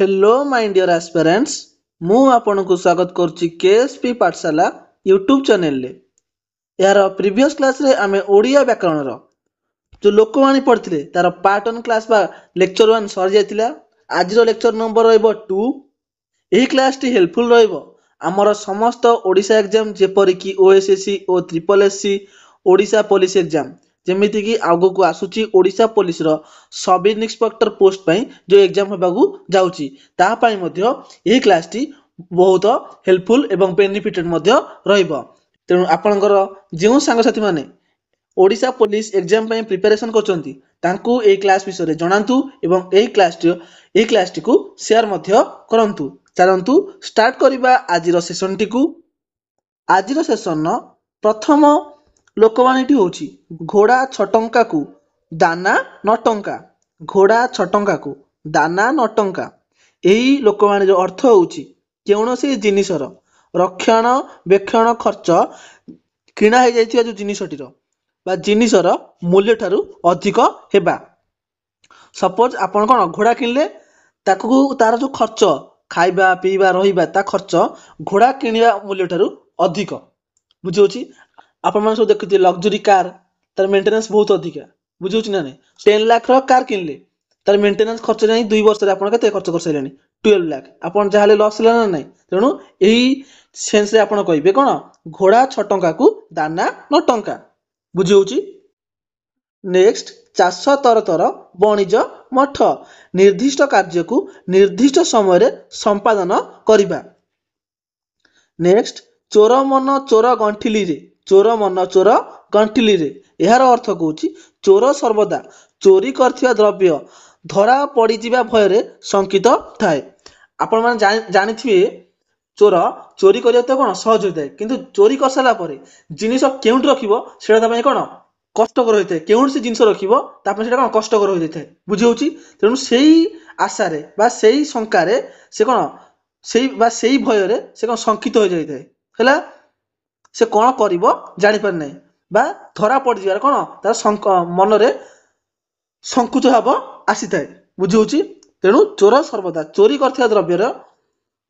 Hello my dear aspirants मु आपनको स्वागत करुच्ची Ksp पाठशाला यूट्यूब चैनल रे यार प्रीवियस क्लास रे आमे ओडिया व्याकरण रो जो लोकवाणी पढ़थिले तार पार्ट 1 क्लास बा लेक्चर 1 सर जायतिला आज रो लेक्चर नंबर रहइबो 2 एही क्लास टी हेल्पफुल रहइबो हमर समस्त ओडिसा एग्जाम जेपरि कि ओएसएससी ओ triple SC Odisha police exam जेमिति कि आगो को आसुची ओडिसा पुलिस रो सब इंस्पेक्टर पोस्ट पई जो एग्जाम हेबागु जाउची ता पई मध्य एही क्लास टी बहुत हेल्पफुल एवं बेनिफिटेड मध्य रहइबो तेणु आपनकर जेउ सांग साथी माने ओडिशा पुलिस एग्जाम पई प्रिपरेशन करचंती तांकू ए क्लास विषय रे जणांतु एवं ए क्लास टी को शेयर मध्य करंतु चलंतु स्टार्ट करिबा आजिरो सेशन टी को आजिरो सेशन प्रथम लोकवाणी होची घोड़ा छटंका को दाना नटंका घोड़ा छटंका को दाना नटंका एही लोकवाणी रो अर्थ होची कौनसी जिनिसर रक्षण बेक्षण खर्च किणा हो जाइथिबा जो जिनिसटीर बा जिनिसर मूल्य ठारू अधिक हेबा सपोज आपण कोन घोड़ा किनले ताकू तार जो खर्च खाइबा पीबा रहिबा ता खर्च घोड़ा किनिबा मूल्य ठारू अधिक बुझियोची आपण मन सब देखिथिबे लग्जरी कार तार मेंटेनेंस बहुत अधिक बुझियोची ना नै 10 लाख रो कार किनले तार मेंटेनेंस खर्च जाई 2 वर्ष रे आपण केते खर्च कर सैलेनी 12 लाख आपण जाहाले लॉस ले ना नै तेणु एही सेंस रे आपण कहिबे कोन घोड़ा छटंका को दाना नटंका बुझियोची नेक्स्ट चाष तरतर वाणिज्य मठ निर्दिष्ट कार्य को निर्दिष्ट समय रे संपादन करिबा नेक्स्ट चोर मन चोर गंठिली रे चोर मन चोर गंठिली रे यार अर्थ कहूची चोर सर्वदा चोरी करथिबा द्रव्य धरा पड़ी जिबा भय रे शंकित थाए आपण माने जानिथिबे चोर चोरी करिया तो कोन सहज होइताय किंतु चोरी कर साला परे जिनिस केउट रखिबो सेडा त पय कोन कष्टकर होइताय केउट से जिनिस रखिबो ता पय सेडा कोन कष्टकर होइ जायताय बुझि होउची तेनु सेही आशा रे बा सेही शंका रे से कोन सेही भय रे से कोन शंकित होइ जायताय हला से कोन करिवो जानि पर नै बा धरा पड़ जिवार कोन तार मन रे संकुच भाव आसीताय बुझि होउची तेनु चोर सर्वदा चोरी करथिया द्रव्य रे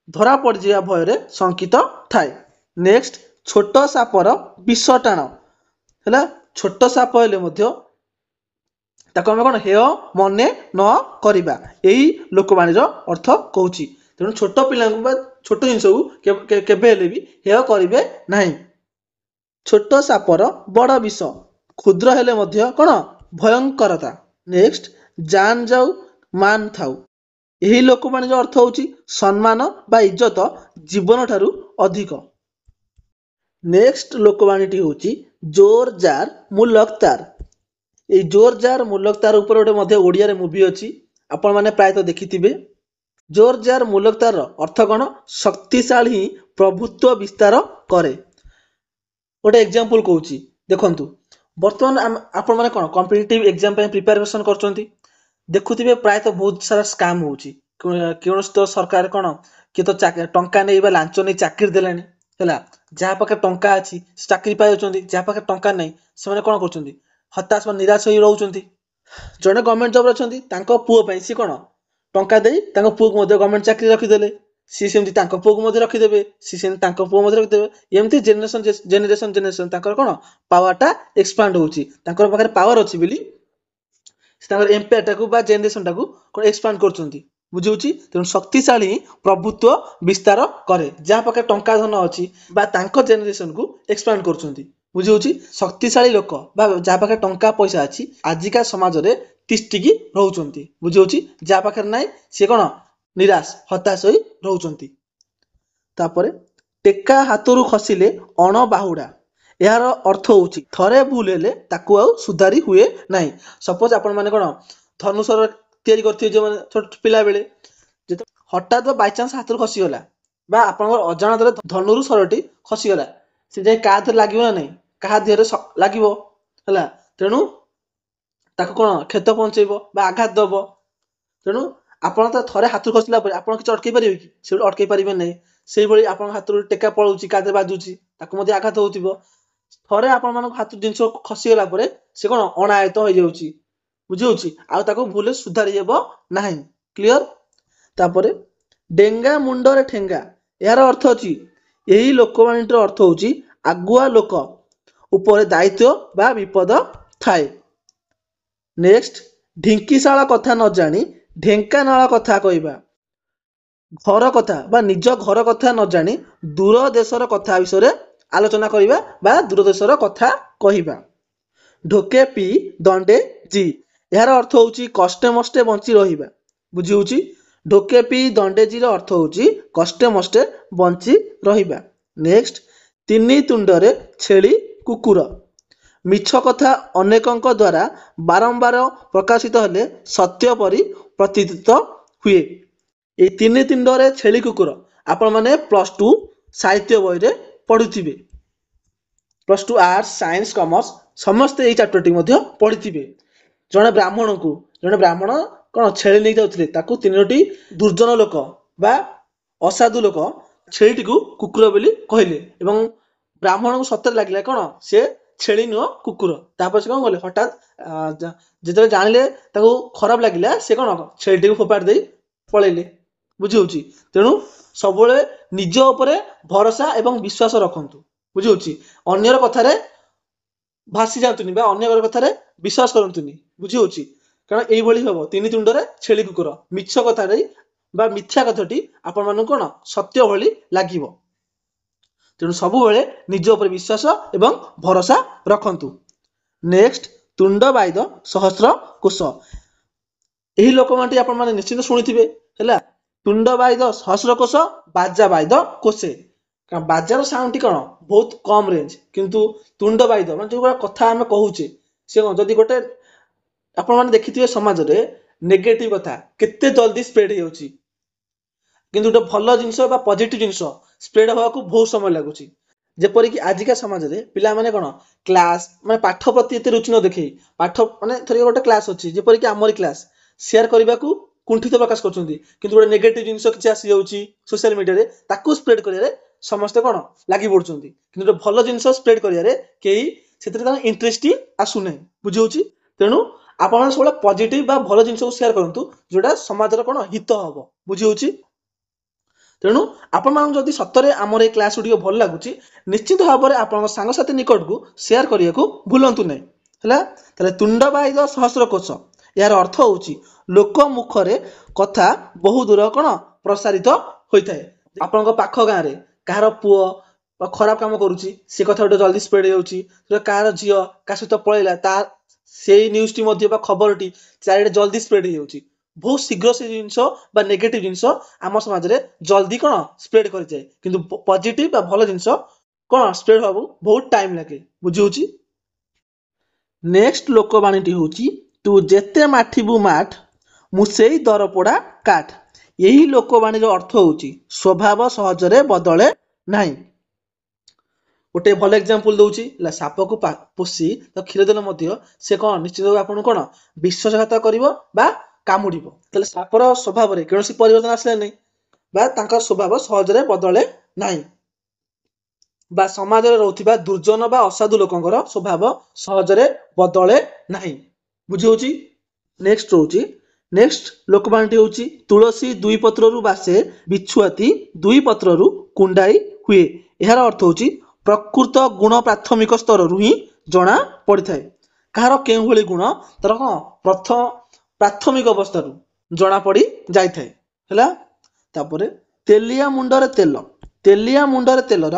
धरा पड़ जिया भय रे शंकित थाए नेक्स्ट छोट सापर विष टाण हला छोट साप हेले मध्य ताको हम कोन हेय मने न करिबा एही लोकवाणी रो अर्थ कहूची तेनु छोट पिला बा छोट जिंस को केबे हेले भी हेय करिवे नाही छोट सापर बड़ विष क्षुद्र हेले मध्य कोन भयंकरता नेक्स्ट जान जाऊ मान थाऊ एही लोकवाणी रो अर्थ होची सम्मान बा इज्जत जीवन ठारू अधिक नेक्स्ट लोकवाणी टी होची जोर जार मुलक तार ए जोर जार मुलक तार ऊपर गोटे मध्य ओडिया रे मूवी अछि आपण माने प्राय तो देखिथिबे जोर जार मुलक तार अर्थ कोन शक्तिशाली प्रभुत्व विस्तार करे गोटे एग्जांपल कहूची देखंतु वर्तमान आपण माने कोन कॉम्पिटिटिव एग्जाम पे प्रिपरेशन करचंती देखुथिबे प्राय तो बहुत सारा स्कैम होउची कोनस तो सरकार कोन कि तो टंका नै बा लांचो नै चाकरी देलानी हला जहा पाके टंका अछि चाकरी पाइ होचंती जहा पाके टंका नै से माने कोन करचंती हताश व निराश होई रहउचंती जने गवर्नमेंट जॉब रचंती तांको पुओ पई सी कोन टंका देई तांको पुओ को मध्य गवर्नमेंट चाकरी रखि देले सी सेमती तांको पुओ को मध्य रखि देबे सी सेम तांको पुओ मध्य रखि देबे एमती जनरेशन तांकर कोन पावरटा एक्सपांड होउची तांकर पाखरे पावर अछि बिली तांकर एम्पायर टाकू बा जनरेशन टाकू कोन एक्सपांड करचंती बुझिउची तेनु शक्तिशाली प्रभुत्व विस्तार करे जहा पाके टंका धन अछि बा तांको जनरेशन को एक्सपांड करचंती बुझिउची शक्तिशाली लोक बा जहा पाके टंका पैसा अछि आजिका समाज रे तिष्टिकी रहउचंती बुझिउची जहा पाके नै से कोन निराश हताश होई रहउचंती तापरे टेका हातरू खसिले अण बाहुडा यार अर्थ होउची थरे भूल हेले ताकू आ सुधारी हुए नाही सपोज आपण माने कोन धनुषर तयारी करथि जे माने छोट पिला बेले जे हठात बाय चांस हातरू खसी गला बा आपनकर अजाणत रे धनुरु सरटी खसी गला से जे का धर लागिवो ना नाही का देहरे लागिवो हला तेनु ताको कोन खेत पहुंचेबो बा आघात दबो तेनु आपण त थरे हातरू खसला पर आपण कि अटकै परिबे कि से अटकै परिबे नै सेही भली आपण हातरू टेका पळउची कादे बाजुची ताको मध्ये आघात होउतिबो थरे आपण मानक हातरू जिंस खसी गला परे से कोन अनायत होई जाउची बुझिउची आ ताको भूले सुधारी जेबो नाही क्लियर ତାପରେ ଡେଙ୍ଗା ମୁଣ୍ଡରେ ଠେଙ୍ଗା, ଏହାର ଅର୍ଥ ଅଛି ଏହି ଲୋକବାଣୀଟିର ଅର୍ଥ ହେଉଛି ଆଗୁଆ ଲୋକ ଉପରେ ଦାୟିତ୍ୱ ବା ବିପଦ ଥାଏ। ନେକ୍ସଟ, ଢିଙ୍କିଶାଳ କଥା ନ ଜାଣି ଢେଙ୍କାନାଳ କଥା କହିବା। ଘର କଥା ବା ନିଜ ଘର କଥା ନ ଜାଣି ଦୂର ଦେଶର କଥା ବିଷୟରେ ଆଲୋଚନା କରିବା ବା ଦୂର ଦେଶର କଥା କହିବା। ଢୋକେ ପି ଦଣ୍ଡେ ଜି, ଏହାର ଅର୍ଥ ହେଉଛି କଷ୍ଟେ ମଷ୍ଟେ ବଞ୍ଚି ରହିବା। ବୁଝି ହେଉଛି ଢୋକେ ପି ଦଣ୍ଡେ ଜିର ଅର୍ଥ ହେଉଛି କଷ୍ଟେ ମଷ୍ଟେ ବଞ୍ଚି ରହିବା। ନେକ୍ସଟ, ତିନି ତୁଣ୍ଡରେ ଛେଳି କୁକୁର, ମିଛ କଥା ଅନେକଙ୍କ ଦ୍ୱାରା ବାରମ୍ବାର ପ୍ରକାଶିତ ହେଲେ ସତ୍ୟ ପରି ପ୍ରତୀତ ହୁଏ। এই ତିନି ତୁଣ୍ଡରେ ଛେଳି କୁକୁର ଆପଣମାନେ +2 ସାହିତ୍ୟ ବହିରେ ପଢ଼ୁଥିବେ। +2 ଆର୍ଟ୍ସ ସାଇନ୍ସ କମର୍ସ ସମସ୍ତେ ଏହି ଚାପ୍ଟରଟି ମଧ୍ୟ ପଢ଼ିଥିବେ। ଜଣେ ବ୍ରାହ୍ମଣ କ'ଣ ଛେଳି ନେଇ ଯାଉଥିଲେ, ତାକୁ 3ଟି ଦୁର୍ଜନ ଲୋକ ବା ଅସାଧୁ ଲୋକ ଛେଳିଟିକୁ କୁକୁର ବୋଲି କହିଲେ ଏବଂ ବ୍ରାହ୍ମଣଙ୍କୁ ସତରେ ଲାଗିଲା କ'ଣ ସେ ଛେଳି ନୁହଁ କୁକୁର। ତାପରେ ସେ କ'ଣ କଲେ, ହଠାତ୍ ଯେତେବେଳେ ଜାଣିଲେ ତାକୁ ଖରାପ ଲାଗିଲା, ସେ କ'ଣ ଛେଳିଟିକୁ ଫୋପାଡ଼ି ଦେଇ ପଳେଇଲେ। ବୁଝି ହେଉଛି ତେଣୁ ସବୁବେଳେ ନିଜ ଉପରେ ଭରସା ଏବଂ ବିଶ୍ୱାସ ରଖନ୍ତୁ। ବୁଝି ହେଉଛି ଅନ୍ୟର କଥାରେ ଭାସି ଯାଆନ୍ତୁନି ବା ଅନ୍ୟର କଥାରେ ବିଶ୍ୱାସ କରନ୍ତୁନି। ବୁଝି ହେଉଛି କାରଣ ଏଇଭଳି ହବ ତିନି ତୁଣ୍ଡରେ ଛେଳି କୁକୁର, ମିଛ କଥାରେ ବା ମିଥ୍ୟା କଥାଟି ଆପଣମାନଙ୍କୁ କ'ଣ ସତ୍ୟ ଭଳି ଲାଗିବ। ତେଣୁ ସବୁବେଳେ ନିଜ ଉପରେ ବିଶ୍ୱାସ ଏବଂ ଭରସା ରଖନ୍ତୁ। ନେକ୍ସଟ, ତୁଣ୍ଡ ବାଇଦ ସହସ୍ର କୋଶ, ଏହି ଲୋକମାନଟି ଆପଣମାନେ ନିଶ୍ଚିତ ଶୁଣିଥିବେ ହେଲା। ତୁଣ୍ଡ ବାଇଦ ସହସ୍ର କୋଶ, ବାଜା ବାଇଦ କୋଶେ। କାରଣ ବାଜାର ସାଉଣ୍ଡଟି କ'ଣ ବହୁତ କମ ରେଞ୍ଜ, କିନ୍ତୁ ତୁଣ୍ଡ ବାଇଦ ମାନେ ଯୋଉ କଥା ଆମେ କହୁଛେ ସେ କ'ଣ ଯଦି ଗୋଟେ ଆପଣମାନେ ଦେଖିଥିବେ ସମାଜରେ ନେଗେଟିଭ କଥା କେତେ ଜଲ୍ଦି ସ୍ପ୍ରେଡ୍ ହେଇଯାଉଛି, କିନ୍ତୁ ଗୋଟେ ଭଲ ଜିନିଷ ବା ପଜିଟିଭ ଜିନିଷ ସ୍ପ୍ରେଡ୍ ହେବାକୁ ବହୁତ ସମୟ ଲାଗୁଛି। ଯେପରିକି ଆଜିକା ସମାଜରେ ପିଲାମାନେ କ'ଣ କ୍ଲାସ୍ ମାନେ ପାଠ ପ୍ରତି ଏତେ ରୁଚି ନ ଦେଖେଇ ପାଠ ମାନେ ଥରେ ଗୋଟେ କ୍ଲାସ୍ ଅଛି ଯେପରିକି ଆମରି କ୍ଲାସ୍ ସେୟାର କରିବାକୁ କୁଣ୍ଠିତ ପ୍ରକାଶ କରୁଛନ୍ତି, କିନ୍ତୁ ଗୋଟେ ନେଗେଟିଭ ଜିନିଷ କିଛି ଆସିଯାଉଛି ସୋସିଆଲ ମିଡ଼ିଆରେ ତାକୁ ସ୍ପ୍ରେଡ୍ କରିବାରେ ସମସ୍ତେ କ'ଣ ଲାଗି ପଡ଼ୁଛନ୍ତି, କିନ୍ତୁ ଗୋଟେ ଭଲ ଜିନିଷ ସ୍ପ୍ରେଡ୍ କରିବାରେ କେହି ସେଥିରେ ତାଙ୍କ ଇଣ୍ଟରେଷ୍ଟ ଆସୁନାହିଁ। ବୁଝି ହେଉଛି ତେଣୁ ଆପଣମାନେ ସବୁବେଳେ ପଜିଟିଭ ବା ଭଲ ଜିନିଷକୁ ସେୟାର କରନ୍ତୁ ଯୋଉଟା ସମାଜର କ'ଣ ହିତ ହବ। ବୁଝି ହେଉଛି ତେଣୁ ଆପଣମାନଙ୍କୁ ଯଦି ସତରେ ଆମର ଏଇ କ୍ଲାସ୍ ଗୁଡ଼ିକ ଭଲ ଲାଗୁଛି ନିଶ୍ଚିତ ଭାବରେ ଆପଣଙ୍କ ସାଙ୍ଗସାଥି ନିକଟକୁ ସେୟାର କରିବାକୁ ଭୁଲନ୍ତୁ ନାହିଁ ହେଲା। ତାହେଲେ ତୁଣ୍ଡ ବାଇଦ ସହସ୍ର କୋଶ, ଏହାର ଅର୍ଥ ହେଉଛି ଲୋକ ମୁଖରେ କଥା ବହୁ ଦୂର କ'ଣ ପ୍ରସାରିତ ହୋଇଥାଏ। ଆପଣଙ୍କ ପାଖ ଗାଁରେ କାହାର ପୁଅ ଖରାପ କାମ କରୁଛି ସେ କଥା ଗୋଟେ ଜଲ୍ଦି ସ୍ପ୍ରେଡ୍ ହେଇଯାଉଛି, କାହାର ଝିଅ କାହା ସହିତ ପଳେଇଲା ତା ସେଇ ନ୍ୟୁଜ୍ଟି ମଧ୍ୟ ବା ଖବରଟି ଚାରିଆଡ଼େ ଜଲ୍ଦି ସ୍ପ୍ରେଡ୍ ହେଇଯାଉଛି। ବହୁତ ଶୀଘ୍ର ସେ ଜିନିଷ ବା ନେଗେଟିଭ ଜିନିଷ ଆମ ସମାଜରେ ଜଲ୍ଦି କ'ଣ ସ୍ପ୍ରେଡ୍ କରିଯାଏ, କିନ୍ତୁ ପଜିଟିଭ ବା ଭଲ ଜିନିଷ କ'ଣ ସ୍ପ୍ରେଡ୍ ହେବାକୁ ବହୁତ ଟାଇମ୍ ଲାଗେ। ବୁଝି ହେଉଛି ନେକ୍ସଟ ଲୋକବାଣୀଟି ହେଉଛି ତୁ ଯେତେ ମାଠିବୁ ମାଠ ମୁଁ ସେଇ ଦରପୋଡ଼ା କାଠ, ଏହି ଲୋକବାଣୀର ଅର୍ଥ ହେଉଛି ସ୍ୱଭାବ ସହଜରେ ବଦଳେ ନାହିଁ। ଗୋଟେ ଭଲ ଏକ୍ସାମ୍ପଲ ଦଉଛି ହେଲା, ସାପକୁ ପୋଷି ତ କ୍ଷୀର ଦେଲେ ମଧ୍ୟ ସେ କ'ଣ ନିଶ୍ଚିତ ଭାବେ ଆପଣଙ୍କୁ କ'ଣ ବିଶ୍ୱାସଘାତ କରିବ ବା କାମୁଡ଼ିବ। ତାହେଲେ ସାପର ସ୍ୱଭାବରେ କୌଣସି ପରିବର୍ତ୍ତନ ଆସିଲା ନାହିଁ ବା ତାଙ୍କର ସ୍ୱଭାବ ସହଜରେ ବଦଳେ ନାହିଁ, ବା ସମାଜରେ ରହୁଥିବା ଦୁର୍ଜନ ବା ଅସାଧୁ ଲୋକଙ୍କର ସ୍ୱଭାବ ସହଜରେ ବଦଳେ ନାହିଁ। ବୁଝି ହେଉଛି ନେକ୍ସଟ ଲୋକବାଣୀଟି ହେଉଛି ତୁଳସୀ ଦୁଇ ପତ୍ରରୁ ବାସେ ବିଛୁଆତି ଦୁଇ ପତ୍ରରୁ କୁଣ୍ଡାଇ ହୁଏ, ଏହାର ଅର୍ଥ ହେଉଛି ପ୍ରକୃତ ଗୁଣ ପ୍ରାଥମିକ ସ୍ତରରୁ ହିଁ ଜଣା ପଡ଼ିଥାଏ। କାହାର କେଉଁଭଳି ଗୁଣ ତାର କ'ଣ ପ୍ରାଥମିକ ଅବସ୍ଥାରୁ ଜଣା ପଡ଼ି ଯାଇଥାଏ ହେଲା। ତାପରେ ତେଲିଆ ମୁଣ୍ଡରେ ତେଲ, ତେଲିଆ ମୁଣ୍ଡରେ ତେଲର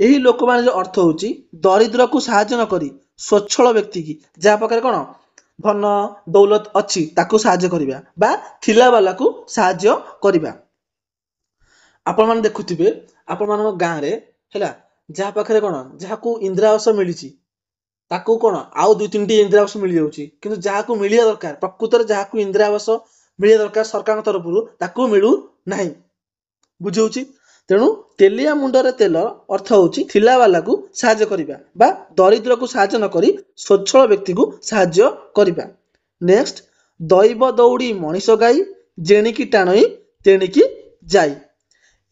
ଏହି ଲୋକବାଣୀର ଅର୍ଥ ହେଉଛି ଦରିଦ୍ରକୁ ସାହାଯ୍ୟ ନ କରି ସ୍ୱଚ୍ଛଳ ବ୍ୟକ୍ତି କି ଯାହା ପାଖରେ କ'ଣ ଧନ ଦୌଲତ ଅଛି ତାକୁ ସାହାଯ୍ୟ କରିବା ବା ଥିଲା ବାଲାକୁ ସାହାଯ୍ୟ କରିବା। ଆପଣମାନେ ଦେଖୁଥିବେ ଆପଣମାନଙ୍କ ଗାଁରେ ହେଲା, ଯାହା ପାଖରେ କ'ଣ ଯାହାକୁ ଇନ୍ଦିରା ଆବାସ ମିଳିଛି ତାକୁ କ'ଣ ଆଉ 2-3ଟି ଇନ୍ଦିରା ଆବାସ ମିଳିଯାଉଛି, କିନ୍ତୁ ଯାହାକୁ ମିଳିବା ଦରକାର ପ୍ରକୃତରେ ଯାହାକୁ ଇନ୍ଦିରା ଆବାସ ମିଳିବା ଦରକାର ସରକାରଙ୍କ ତରଫରୁ ତାକୁ ମିଳୁ ନାହିଁ। ବୁଝି ହେଉଛି ତେଣୁ ତେଲିଆ ମୁଣ୍ଡରେ ତେଲ ଅର୍ଥ ହେଉଛି ଥିଲା ବାଲାକୁ ସାହାଯ୍ୟ କରିବା ବା ଦରିଦ୍ରକୁ ସାହାଯ୍ୟ ନ କରି ସ୍ୱଚ୍ଛଳ ବ୍ୟକ୍ତିକୁ ସାହାଯ୍ୟ କରିବା। ନେକ୍ସଟ, ଦୈବ ଦୌଡ଼ି ମଣିଷ ଗାଇ ଜେଣିକି ଟାଣଇ ତେଣିକି ଯାଇ,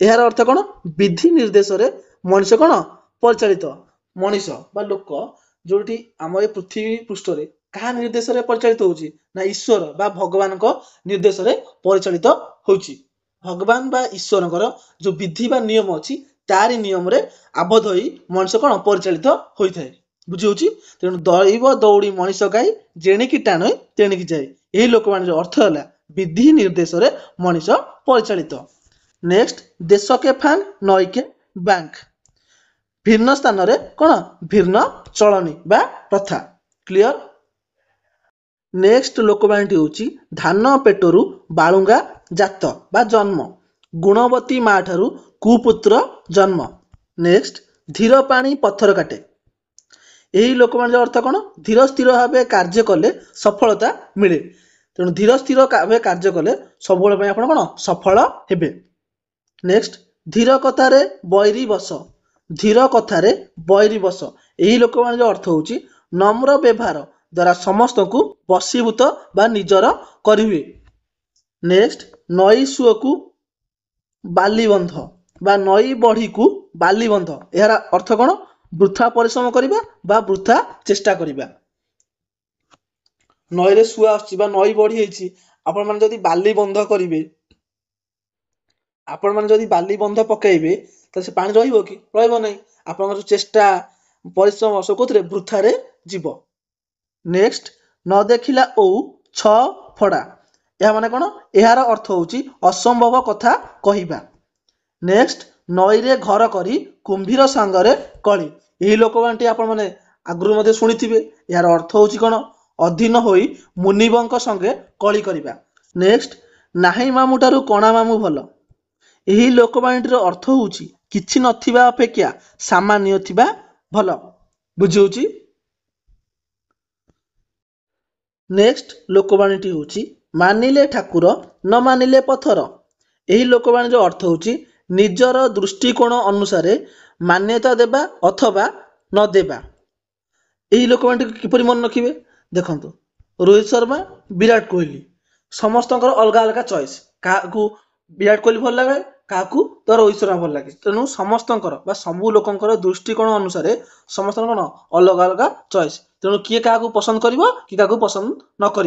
ଏହାର ଅର୍ଥ କ'ଣ ବିଧି ନିର୍ଦ୍ଦେଶରେ ମଣିଷ କ'ଣ ପରିଚାଳିତ। ମଣିଷ ବା ଲୋକ ଯୋଉଠି ଆମ ଏ ପୃଥିବୀ ପୃଷ୍ଠରେ କାହା ନିର୍ଦ୍ଦେଶରେ ପରିଚାଳିତ ହେଉଛି ନା ଈଶ୍ୱର ବା ଭଗବାନଙ୍କ ନିର୍ଦ୍ଦେଶରେ ପରିଚାଳିତ ହେଉଛି। भगवान बा ईश्वर जो विधि बा नियम अच्छी तारी नियम रे आबद्ध होई मनुष्य कौन परिचालित होता है बुझी होची तेणु दैव दौड़ी मनीष गाई जेणिकी टाणे तेणिकी जाए यही लोक मान अर्थ है विधि निर्देश रे मनीष परिचालित। नेक्स्ट देश के फान नई के बैंक भिन्न स्थान रे कौन भिन्न चलनी बा प्रथा क्लियर। नेक्स्ट लोकवाणी होची धान पेटरू बालुंगा जात बा जन्म गुणवती माँ ठारू कुपुत्र जन्म। नेक्स्ट धीर पानी पत्थर काटे यही लोकवाणी अर्थ कौन धीर स्थिर भाव कार्य कले सफलता मिले तेणु धीर स्थिर भाव कार्य कले सब आप कौन सफल हेबे। नेक्स्ट धीर कथारे बैरी बस धीर कथारे बैरी बस यही लोकवाणी अर्थ होची नम्र व्यवहार द्वारा समस्त को बसीभूत बा निजर करिवे। नेक्स्ट नई सुओ को बालीबंध बा नई बढ़ी को बालीबंध यार अर्थ कौन वृथा परिश्रम करिबा बा वृथा चेष्टा करिबा। नई रे सुआ आछि बा नई बढ़ी हेछि आपण माने जदि बाली बंध करिवे आपण माने जदि बाली बंध पकाइबे त से पानी रहिबो कि रहिबो नै आपनकर चेष्टा परिश्रम सब कोथरे वृथा रे जीवो। नेक्स्ट न देखिला ओ छ फड़ा यह माने कौन यार अर्थ होची असंभव कथा कहिबा। नेक्स्ट नई रे घर करी कुंभीर सांगरे कली यही लोकवाणी आपण माने आगुरु मध्ये शुणिथिबे यार अर्थ होची कौन अधीन होई मुनिबंक संगे कली करिबा। नेक्स्ट नाही मामू ठारू कणा मामू भल यही लोकवाणी अर्थ होची किछि नथिबा अपेक्षा सामान्य थिबा भल बुझी होची। नेक्स्ट लोकवाणी होची मानिले ठाकुर न मानिले पथर यही लोकवाणी अर्थ होची निजर दृष्टिकोण अनुसार मान्यता देबा अथवा न देबा। यही लोकवाणी किपरि मन रखिबे देखंतु रोहित शर्मा विराट कोहली समस्त अलग अलग चॉइस काकू विराट कोहली भल लगे काकू तो रोहित शर्मा भल लगे तेणु समस्त सबू लोकंकर दृष्टिकोण अनुसार समस्त कौन अलग अलग चॉइस तेणु किए क्या पसंद कर कि क्या पसंद न कर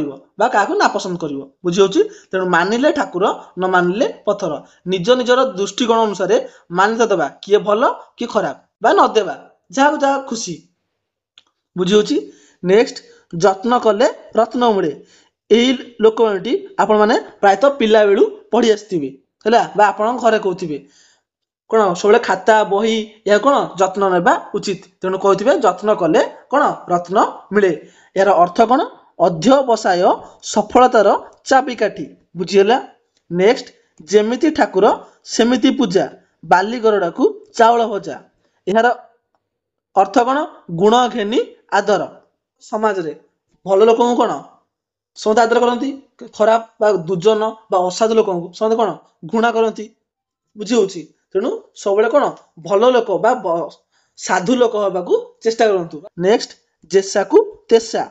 नापसंद कर बुझी होची तेणु मानिले ठाकुर न मानिले पथर निज निजर दृष्टिकोण अनुसार मान्यता देवा किए भल कि खराब बा न देवा जहाँ जहाँ खुशी बुझी होची। नेक्स्ट जत्न कले रत्न मिले यही लोकवाणी आपण मैंने प्रायतः पिला बेलू पढ़ी आसथिबे है बा आपण घरे कहते कौन सब खाता बही यह कौन जत्न नेबा उचित तेणु कहते जत्न कले कौन रत्न मिले यार अर्थ कौन अध्यवसाय सफलतार चाबिकाठी बुझीगला। नेक्स्ट जेमिति ठाकुर सेमिति पूजा बाली गरडा को चाउल भजा यार अर्थ कौन गुण घेनी आदर समाज रे भल लोक कौन समस्त आदर करती खराब बा दुर्जन बा असाधु लोक समस्त कौन घृणा करती बुझी होची तेणु सब कौन भल लोक बा साधु लोक हवा को चेष्टा करंतु। नेक्स्ट जेसा को तेसा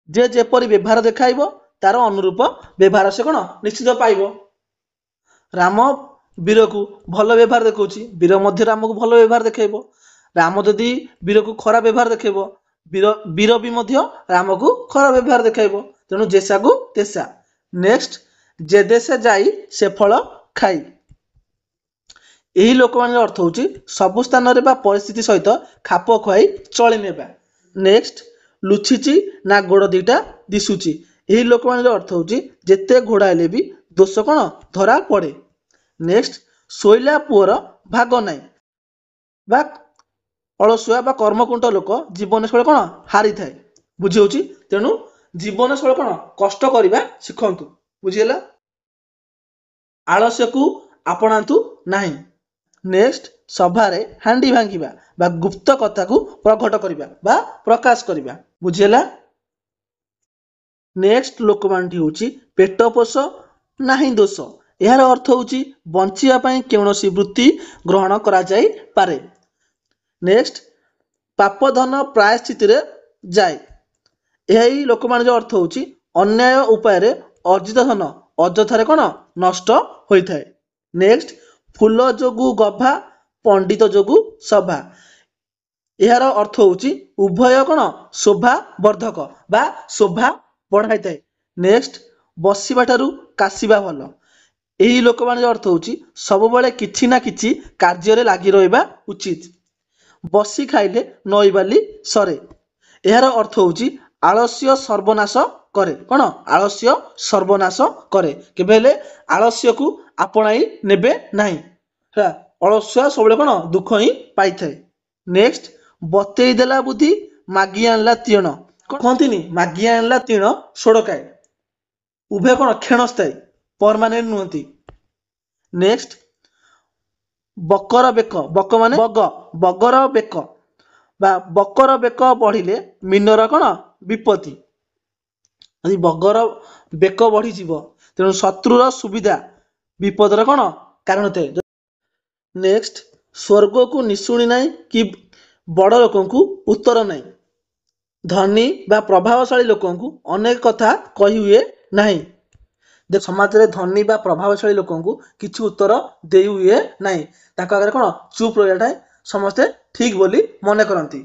जे जेपरि व्यवहार देखाइबो तार अनुरूप व्यवहार से कौन निश्चित पाइबो। राम वीर को भल व्यवहार देखौछि वीर मध्य राम को भल व्यवहार देखेबो राम जदि वीर को खराब व्यवहार देखेबो वीर भी मध्य राम को खराब व्यवहार देखाइबो तेणु जेसा को तेसा। नेक्स्ट जे देशे जाई से फल खाई यही लोकवाणी अर्थ होची सबु स्थान रे बा परिस्थिति सहित खाप खुआई चली नेबा। नेक्स्ट लुचिची ना गोड़ दीटा दिशुची यही लोकवाणी अर्थ होची जेते घोड़ाइले भी दोष कौन धरा पड़े। नेक्स्ट शोइला पुअर भाग नाई बा अलसुआ बा कर्मकुंट लोक जीवन सब कौन हारी थाए बुझी होची तेणु जीवन सब कौन कष्ट करवा शिखंतु बुझीगला आलस्य को आपणातु नहीं। नेक्स्ट सभारे हांडी भांगिबा बा गुप्त कथा को प्रकट करिबा बा प्रकाश करिबा बुझीगला। नेक्स्ट लोकवाणी होची पेट पोष नाही दोष यार अर्थ होची बंचिया पई केनोसी वृत्ति ग्रहण करा जाई पारे। नेक्स्ट पाप धन प्रायश्चित रे जाए यही लोकवाणी अर्थ होची अन्याय उपाय रे अर्जित धन अଯଥାରେ कौन नष्ट होता है। नेक्स्ट फूल जोगु गभा पंडित जोगु सभा यार अर्थ होची उभय कौन शोभा वर्धक बा शोभा बढ़ाई थाए। नेक्स्ट बसिबा ठारू कासिबा भल ଏହି ଲୋକବାଣୀର ଅର୍ଥ ହେଉଛି ସବୁବେଳେ କିଛି ନା କିଛି କାର୍ଯ୍ୟରେ ଲାଗି ରହିବା ଉଚିତ। ବସି ଖାଇଲେ ନଈବାଲି ସରେ। ଏହାର ଅର୍ଥ ହେଉଛି ଆଳସ୍ୟ ସର୍ବନାଶ କରେ। କ'ଣ? ଆଳସ୍ୟ ସର୍ବନାଶ କରେ। କେବେ ହେଲେ ଆଳସ୍ୟକୁ ଆପଣାଇ ନେବେ ନାହିଁ। ହେଲା, ଅଳସୁଆ ସବୁବେଳେ କ'ଣ? ଦୁଃଖ ହିଁ ପାଇଥାଏ। ନେକ୍ସଟ, ବତେଇ ଦେଲା ବୁଦ୍ଧି ମାଗି ଆଣିଲା ତିଅଣ। କହନ୍ତିନି ମାଗି ଆଣିଲା ତିଅଣ ସୋଡ଼କାଏ। ଉଭୟ କ'ଣ? କ୍ଷଣସ୍ଥାୟୀ, ପରମାନେଣ୍ଟ ନୁହନ୍ତି। ନେକ୍ସଟ, ବକର ବେକ। ବକ ମାନେ ବଗ। ବଗର ବେକ ବା ବକର ବେକ ବଢ଼ିଲେ ମିନର କ'ଣ? ବିପତ୍ତି। ଯଦି ବଗର ବେକ ବଢ଼ିଯିବ ତେଣୁ ଶତ୍ରୁର ସୁବିଧା ବିପଦର କ'ଣ? କାରଣ ଥାଏ। ନେକ୍ସଟ, ସ୍ୱର୍ଗକୁ ନିଶୁଣି ନାହିଁ କି ବଡ଼ ଲୋକଙ୍କୁ ଉତ୍ତର ନାହିଁ। ଧନୀ ବା ପ୍ରଭାବଶାଳୀ ଲୋକଙ୍କୁ ଅନେକ କଥା କହି ହୁଏ ନାହିଁ। ସମାଜରେ ଧନୀ ବା ପ୍ରଭାବଶାଳୀ ଲୋକଙ୍କୁ କିଛି ଉତ୍ତର ଦେଇ ହୁଏ ନାହିଁ। ତାଙ୍କ ଆଗରେ କ'ଣ? ଚୁପ୍ ରହିବାଟା ସମସ୍ତେ ଠିକ୍ ବୋଲି ମନେ କରନ୍ତି।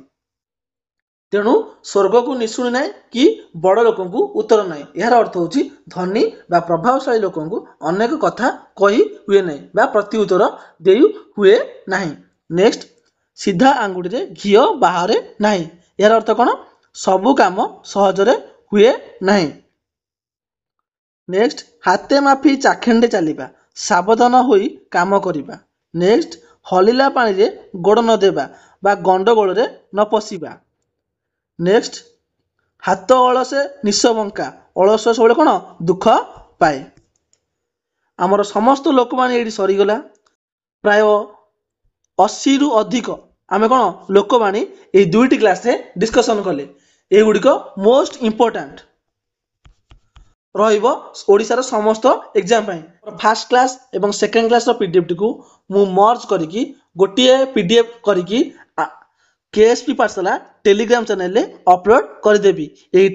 ତେଣୁ ସ୍ୱର୍ଗକୁ ନିଶୁଣି ନାହିଁ କି ବଡ଼ ଲୋକଙ୍କୁ ଉତ୍ତର ନାହିଁ। ଏହାର ଅର୍ଥ ହେଉଛି ଧନୀ ବା ପ୍ରଭାବଶାଳୀ ଲୋକଙ୍କୁ ଅନେକ କଥା କହି ହୁଏ ନାହିଁ ବା ପ୍ରତି ଉତ୍ତର ଦେଇ ହୁଏ ନାହିଁ। ନେକ୍ସଟ, ସିଧା ଆଙ୍ଗୁଠିରେ ଘିଅ ବାହାରେ ନାହିଁ। ଏହାର ଅର୍ଥ କ'ଣ? ସବୁ କାମ ସହଜରେ ହୁଏ ନାହିଁ। ନେକ୍ସଟ, ହାତେ ମାଫି ଚାଖେଣ୍ଡେ ଚାଲିବା, ସାବଧାନ ହୋଇ କାମ କରିବା। ନେକ୍ସଟ, ହଲିଲା ପାଣିରେ ଗୋଡ଼ ନ ଦେବା ବା ଗଣ୍ଡଗୋଳରେ ନ ପଶିବା। ନେକ୍ସଟ, ହାତ ଅଳସେ ନିଶ ବଙ୍କା। ଅଳସ ସବୁବେଳେ କ'ଣ? ଦୁଃଖ ପାଏ। ଆମର ସମସ୍ତ ଲୋକବାଣୀ ଏଇଠି ସରିଗଲା। ପ୍ରାୟ 80ରୁ ଅଧିକ ଆମେ କ'ଣ? ଲୋକବାଣୀ ଏଇ ଦୁଇଟି କ୍ଲାସରେ ଡିସ୍କସନ୍ କଲେ। ଏଗୁଡ଼ିକ ମୋଷ୍ଟ ଇମ୍ପୋର୍ଟାଣ୍ଟ ରହିବ ଓଡ଼ିଶାର ସମସ୍ତ ଏକ୍ଜାମ ପାଇଁ। ଫାର୍ଷ୍ଟ କ୍ଲାସ୍ ଏବଂ ସେକେଣ୍ଡ କ୍ଲାସ୍ର ପିଡିଏଫ୍ଟିକୁ ମୁଁ ମର୍ଜ କରିକି ଗୋଟିଏ ପିଡିଏଫ୍ କରିକି କେଏସ୍ପି ପାଠଶାଲା ଟେଲିଗ୍ରାମ ଚ୍ୟାନେଲରେ ଅପଲୋଡ଼ କରିଦେବି। ଏହି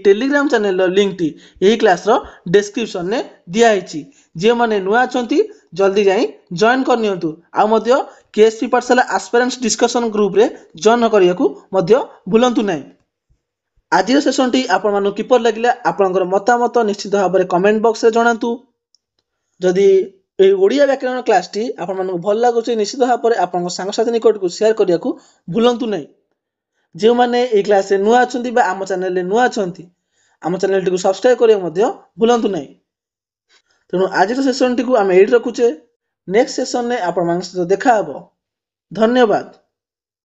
ଟେଲିଗ୍ରାମ ଚ୍ୟାନେଲର ଲିଙ୍କଟି ଏହି କ୍ଲାସ୍ର ଡେସ୍କ୍ରିପସନରେ ଦିଆହେଇଛି। ଯେଉଁମାନେ ନୂଆ ଅଛନ୍ତି ଜଲ୍ଦି ଯାଇ ଜଏନ୍ କରିନିଅନ୍ତୁ। ଆଉ ମଧ୍ୟ କେଏସ୍ପି ପାଠଶାଲା ଆସ୍ପାରାଣ୍ଟସ୍ ଡିସ୍କସନ୍ ଗ୍ରୁପରେ ଜଏନ୍ କରିବାକୁ ମଧ୍ୟ ଭୁଲନ୍ତୁ ନାହିଁ। ଆଜିର ସେସନଟି ଆପଣମାନଙ୍କୁ କିପରି ଲାଗିଲା ଆପଣଙ୍କର ମତାମତ ନିଶ୍ଚିତ ଭାବରେ କମେଣ୍ଟ ବକ୍ସରେ ଜଣାନ୍ତୁ। ଯଦି ଏହି ଓଡ଼ିଆ ବ୍ୟାକରଣ କ୍ଲାସଟି ଆପଣମାନଙ୍କୁ ଭଲ ଲାଗୁଛି ନିଶ୍ଚିତ ଭାବରେ ଆପଣଙ୍କ ସାଙ୍ଗସାଥି ନିକଟକୁ ସେୟାର କରିବାକୁ ଭୁଲନ୍ତୁ ନାହିଁ। ଯେଉଁମାନେ ଏହି କ୍ଲାସରେ ନୂଆ ଅଛନ୍ତି ବା ଆମ ଚ୍ୟାନେଲରେ ନୂଆ ଅଛନ୍ତି ଆମ ଚ୍ୟାନେଲଟିକୁ ସବସ୍କ୍ରାଇବ୍ କରିବାକୁ ମଧ୍ୟ ଭୁଲନ୍ତୁ ନାହିଁ। ତେଣୁ ଆଜିର ସେସନଟିକୁ ଆମେ ଏଇଠି ରଖୁଛେ। ନେକ୍ସଟ ସେସନରେ ଆପଣମାନଙ୍କ ସହିତ ଦେଖା ହେବ। ଧନ୍ୟବାଦ।